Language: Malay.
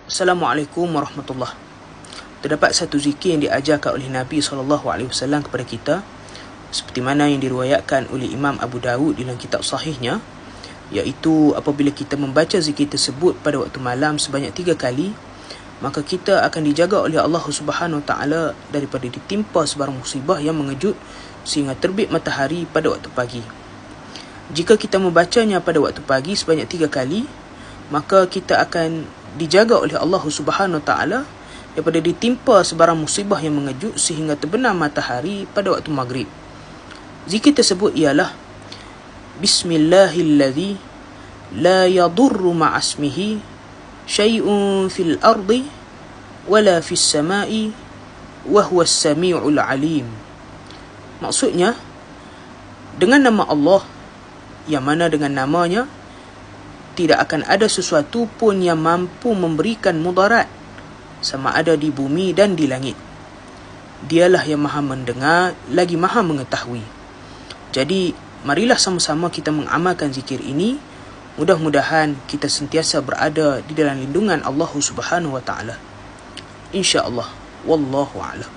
Assalamualaikum warahmatullahi. Terdapat satu zikir yang diajarkan oleh Nabi SAW kepada kita, seperti mana yang diriwayatkan oleh Imam Abu Dawud dalam kitab sahihnya, iaitu apabila kita membaca zikir tersebut pada waktu malam sebanyak 3 kali, maka kita akan dijaga oleh Allah Subhanahu Wa Taala daripada ditimpa sebarang musibah yang mengejut sehingga terbit matahari pada waktu pagi. Jika kita membacanya pada waktu pagi sebanyak 3 kali, maka kita akan dijaga oleh Allah Subhanahu Wa Taala daripada ditimpa sebarang musibah yang mengejut sehingga terbenam matahari pada waktu maghrib. Zikir tersebut ialah Bismillahilladzi la yadurru ma'asmihi syai'un fil ardi wala fis sama'i wa huwas sami'ul alim. Maksudnya, dengan nama Allah, yang mana dengan namanya tidak akan ada sesuatu pun yang mampu memberikan mudarat, sama ada di bumi dan di langit. Dialah yang maha mendengar lagi maha mengetahui. Jadi marilah sama-sama kita mengamalkan zikir ini. Mudah-mudahan kita sentiasa berada di dalam lindungan Allah Subhanahu Wa Taala. InsyaAllah. Wallahu a'lam.